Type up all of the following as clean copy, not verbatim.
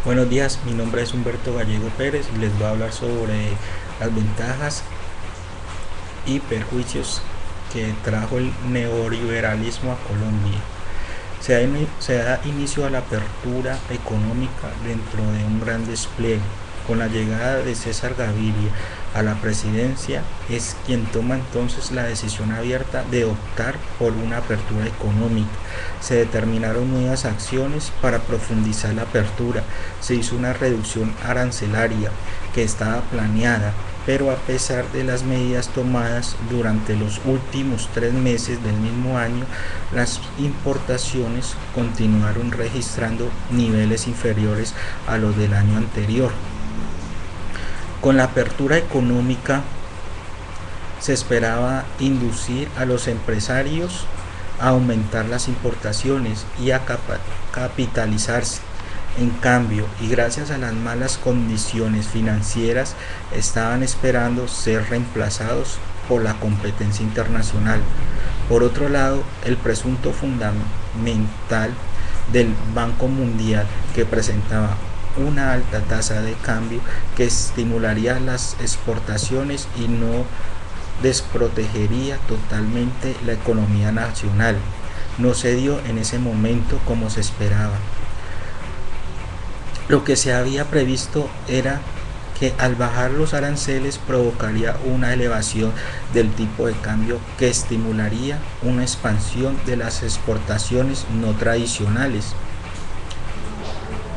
Buenos días, mi nombre es Humberto Gallego Pérez y les voy a hablar sobre las ventajas y perjuicios que trajo el neoliberalismo a Colombia. Se da inicio a la apertura económica dentro de un gran despliegue. Con la llegada de César Gaviria a la presidencia, es quien toma entonces la decisión abierta de optar por una apertura económica. Se determinaron nuevas acciones para profundizar la apertura. Se hizo una reducción arancelaria que estaba planeada, pero a pesar de las medidas tomadas durante los últimos 3 meses del mismo año, las importaciones continuaron registrando niveles inferiores a los del año anterior. Con la apertura económica se esperaba inducir a los empresarios a aumentar las importaciones y a capitalizarse. En cambio, y gracias a las malas condiciones financieras, estaban esperando ser reemplazados por la competencia internacional. Por otro lado, el presunto fundamental del Banco Mundial, que presentaba una alta tasa de cambio que estimularía las exportaciones y no desprotegería totalmente la economía nacional, no se dio en ese momento como se esperaba. Lo que se había previsto era que al bajar los aranceles provocaría una elevación del tipo de cambio que estimularía una expansión de las exportaciones no tradicionales.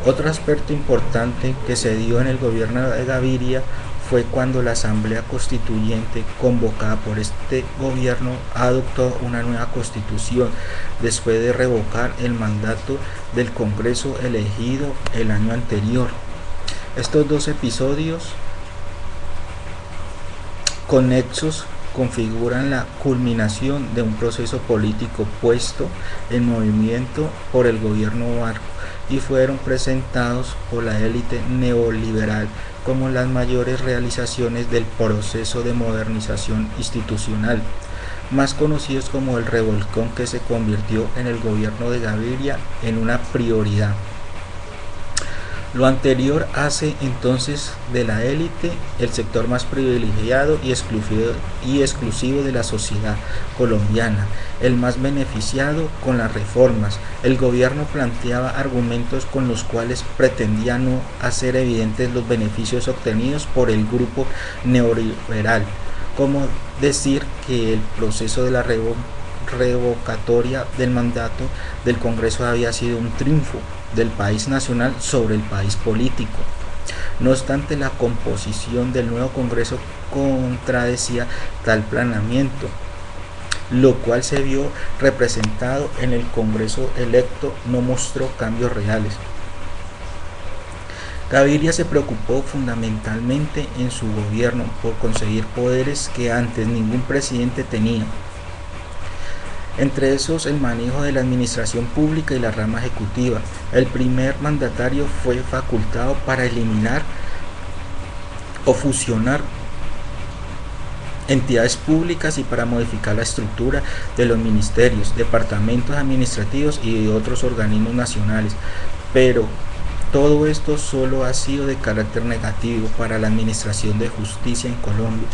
Otro aspecto importante que se dio en el gobierno de Gaviria fue cuando la Asamblea Constituyente, convocada por este gobierno, adoptó una nueva constitución después de revocar el mandato del Congreso elegido el año anterior. Estos dos episodios conexos configuran la culminación de un proceso político puesto en movimiento por el gobierno Barco y fueron presentados por la élite neoliberal como las mayores realizaciones del proceso de modernización institucional, más conocidos como el revolcón que se convirtió en el gobierno de Gaviria en una prioridad. Lo anterior hace entonces de la élite el sector más privilegiado y exclusivo de la sociedad colombiana, el más beneficiado con las reformas. El gobierno planteaba argumentos con los cuales pretendía no hacer evidentes los beneficios obtenidos por el grupo neoliberal, como decir que el proceso de la revocatoria del mandato del Congreso había sido un triunfo del país nacional sobre el país político. No obstante, la composición del nuevo Congreso contradecía tal planeamiento, lo cual se vio representado en el Congreso electo no mostró cambios reales. Gaviria se preocupó fundamentalmente en su gobierno por conseguir poderes que antes ningún presidente tenía. Entre esos, el manejo de la administración pública y la rama ejecutiva. El primer mandatario fue facultado para eliminar o fusionar entidades públicas y para modificar la estructura de los ministerios, departamentos administrativos y de otros organismos nacionales. Pero todo esto solo ha sido de carácter negativo para la administración de justicia en Colombia,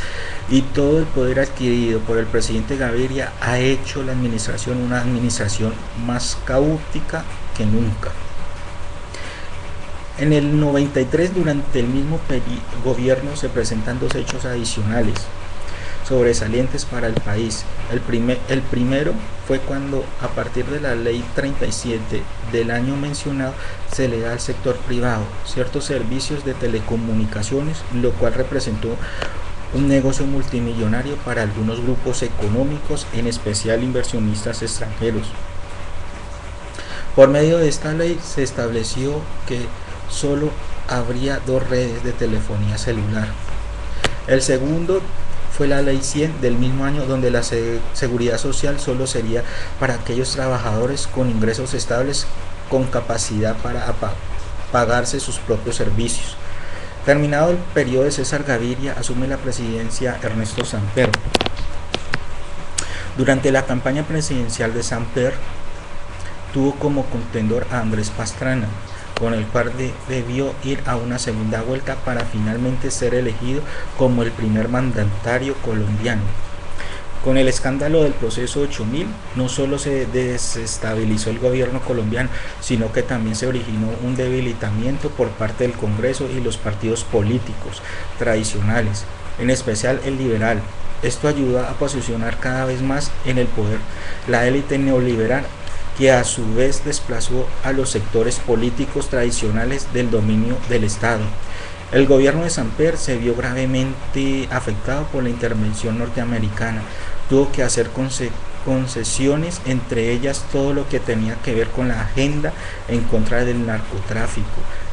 y todo el poder adquirido por el presidente Gaviria ha hecho la administración una administración más caótica que nunca. En el 93, durante el mismo gobierno, se presentan dos hechos adicionales sobresalientes para el país. El primero fue cuando, a partir de la ley 37 del año mencionado, se le da al sector privado ciertos servicios de telecomunicaciones, lo cual representó un negocio multimillonario para algunos grupos económicos, en especial inversionistas extranjeros. Por medio de esta ley se estableció que solo habría dos redes de telefonía celular. El segundo fue la ley 100 del mismo año, donde la seguridad social solo sería para aquellos trabajadores con ingresos estables con capacidad para pagarse sus propios servicios. Terminado el periodo de César Gaviria, asume la presidencia Ernesto Samper. Durante la campaña presidencial de Samper, tuvo como contendor a Andrés Pastrana, con el cual debió ir a una segunda vuelta para finalmente ser elegido como el primer mandatario colombiano. Con el escándalo del proceso 8000, no solo se desestabilizó el gobierno colombiano, sino que también se originó un debilitamiento por parte del Congreso y los partidos políticos tradicionales, en especial el liberal. Esto ayudó a posicionar cada vez más en el poder la élite neoliberal, que a su vez desplazó a los sectores políticos tradicionales del dominio del Estado. El gobierno de Samper se vio gravemente afectado por la intervención norteamericana. Tuvo que hacer concesiones, entre ellas todo lo que tenía que ver con la agenda en contra del narcotráfico.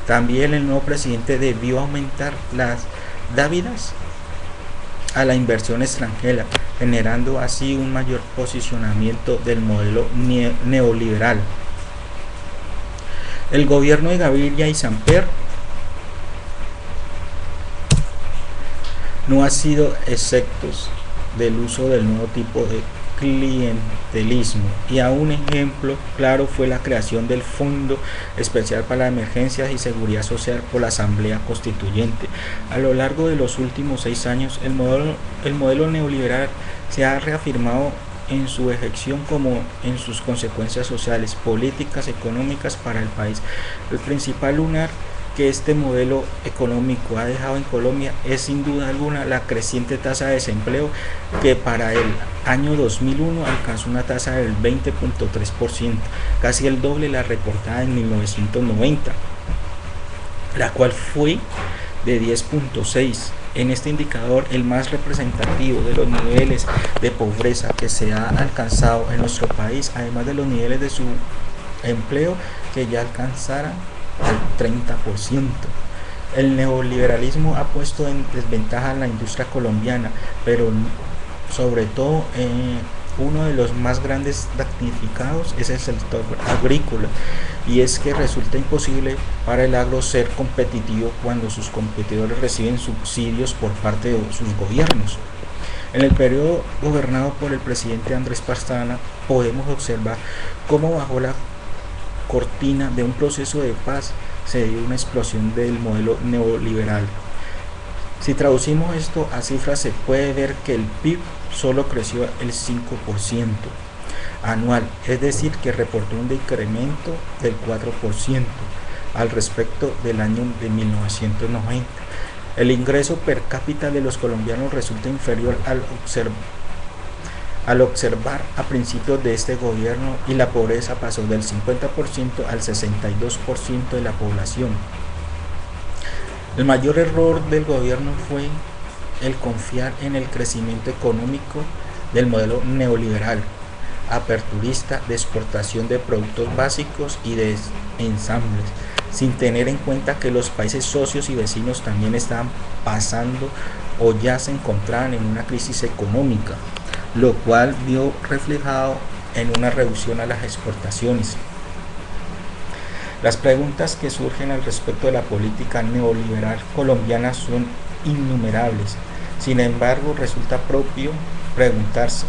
También el nuevo presidente debió aumentar las dávidas a la inversión extranjera, generando así un mayor posicionamiento del modelo neoliberal. El gobierno de Gaviria y Samper no ha sido exceptos del uso del nuevo tipo de clientelismo, y a un ejemplo claro fue la creación del Fondo Especial para Emergencias y Seguridad Social por la Asamblea Constituyente. A lo largo de los últimos 6 años, el modelo neoliberal se ha reafirmado en su ejecución como en sus consecuencias sociales, políticas, económicas para el país. El principal lunar que este modelo económico ha dejado en Colombia es sin duda alguna la creciente tasa de desempleo, que para el año 2001 alcanzó una tasa del 20.3%, casi el doble la reportada en 1990, la cual fue de 10.6%. En este indicador, el más representativo de los niveles de pobreza que se ha alcanzado en nuestro país, además de los niveles de su empleo que ya alcanzaran al 30%. El neoliberalismo ha puesto en desventaja a la industria colombiana, pero sobre todo uno de los más grandes damnificados es el sector agrícola, y es que resulta imposible para el agro ser competitivo cuando sus competidores reciben subsidios por parte de sus gobiernos. En el periodo gobernado por el presidente Andrés Pastrana, podemos observar cómo bajo la cortina de un proceso de paz se dio una explosión del modelo neoliberal. Si traducimos esto a cifras, se puede ver que el PIB solo creció el 5% anual, es decir, que reportó un decremento del 4% al respecto del año de 1990. El ingreso per cápita de los colombianos resulta inferior al observar a principios de este gobierno, y la pobreza pasó del 50% al 62% de la población. El mayor error del gobierno fue el confiar en el crecimiento económico del modelo neoliberal, aperturista, de exportación de productos básicos y de ensambles, sin tener en cuenta que los países socios y vecinos también estaban pasando o ya se encontraban en una crisis económica, lo cual vio reflejado en una reducción a las exportaciones. Las preguntas que surgen al respecto de la política neoliberal colombiana son innumerables. Sin embargo, resulta propio preguntarse: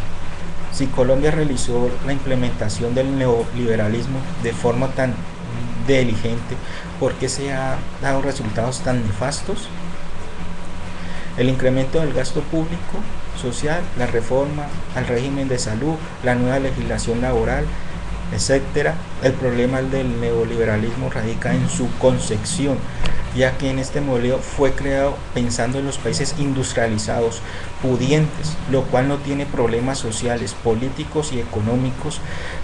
si Colombia realizó la implementación del neoliberalismo de forma tan diligente, ¿por qué se han dado resultados tan nefastos? El incremento del gasto público social, la reforma al régimen de salud, la nueva legislación laboral, etcétera. El problema del neoliberalismo radica en su concepción, ya que en este modelo fue creado pensando en los países industrializados, pudientes, lo cual no tiene problemas sociales, políticos y económicos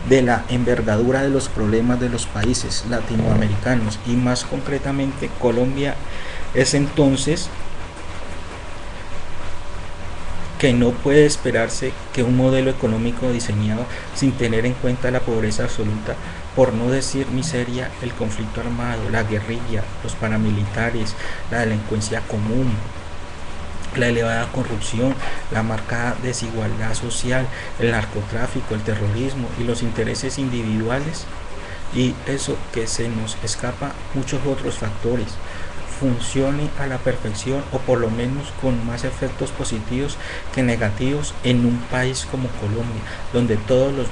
de la envergadura de los problemas de los países latinoamericanos, y más concretamente Colombia. Es entonces que no puede esperarse que un modelo económico diseñado sin tener en cuenta la pobreza absoluta, por no decir miseria, el conflicto armado, la guerrilla, los paramilitares, la delincuencia común, la elevada corrupción, la marcada desigualdad social, el narcotráfico, el terrorismo y los intereses individuales, y eso que se nos escapa, muchos otros factores, funcione a la perfección, o por lo menos con más efectos positivos que negativos, en un país como Colombia, donde todos los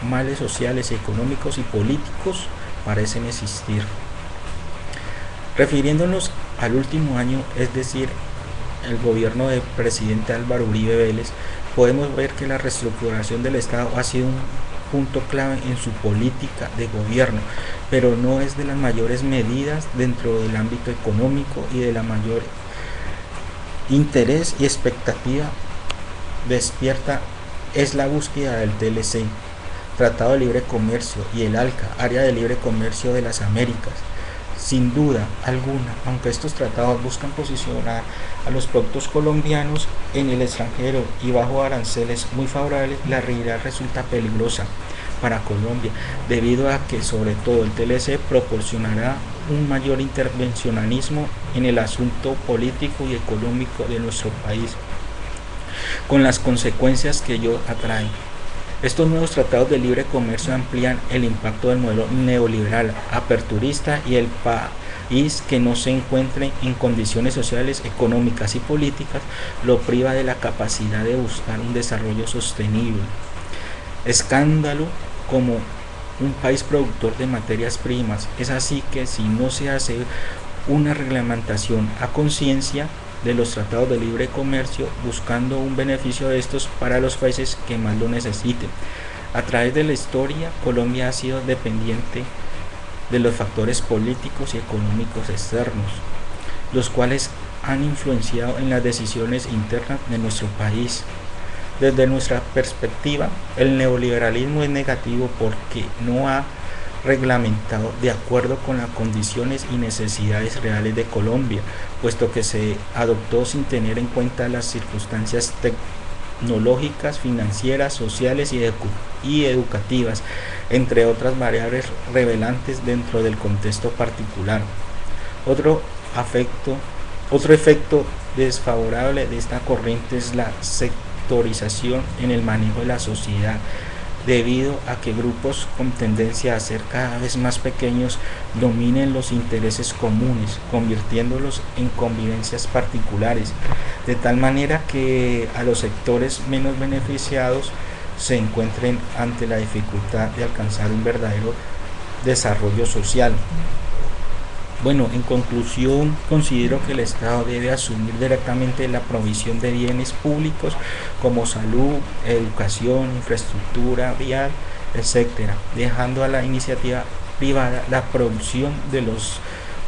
males sociales, económicos y políticos parecen existir. Refiriéndonos al último año, es decir, el gobierno del presidente Álvaro Uribe Vélez, podemos ver que la reestructuración del Estado ha sido un punto clave en su política de gobierno, pero no es de las mayores medidas dentro del ámbito económico y de la mayor interés y expectativa despierta es la búsqueda del TLC, Tratado de Libre Comercio, y el ALCA, Área de Libre Comercio de las Américas. Sin duda alguna, aunque estos tratados buscan posicionar a los productos colombianos en el extranjero y bajo aranceles muy favorables, la realidad resulta peligrosa para Colombia, debido a que sobre todo el TLC proporcionará un mayor intervencionismo en el asunto político y económico de nuestro país, con las consecuencias que ello atrae. Estos nuevos tratados de libre comercio amplían el impacto del modelo neoliberal, aperturista, y el país que no se encuentre en condiciones sociales, económicas y políticas lo priva de la capacidad de buscar un desarrollo sostenible. Escándalo como un país productor de materias primas. Es así que si no se hace una reglamentación a conciencia de los tratados de libre comercio, buscando un beneficio de estos para los países que más lo necesiten. A través de la historia, Colombia ha sido dependiente de los factores políticos y económicos externos, los cuales han influenciado en las decisiones internas de nuestro país. Desde nuestra perspectiva, el neoliberalismo es negativo porque no ha reglamentado de acuerdo con las condiciones y necesidades reales de Colombia, puesto que se adoptó sin tener en cuenta las circunstancias tecnológicas, financieras, sociales y educativas, entre otras variables revelantes dentro del contexto particular. Otro Otro efecto desfavorable de esta corriente es la sectorización en el manejo de la sociedad, debido a que grupos con tendencia a ser cada vez más pequeños dominen los intereses comunes, convirtiéndolos en convivencias particulares, de tal manera que a los sectores menos beneficiados se encuentren ante la dificultad de alcanzar un verdadero desarrollo social. Bueno, en conclusión, considero que el Estado debe asumir directamente la provisión de bienes públicos como salud, educación, infraestructura vial, etcétera, dejando a la iniciativa privada la producción de los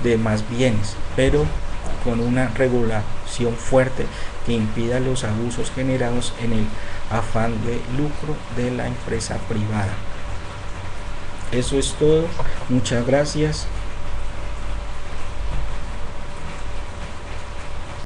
demás bienes, pero con una regulación fuerte que impida los abusos generados en el afán de lucro de la empresa privada. Eso es todo. Muchas gracias.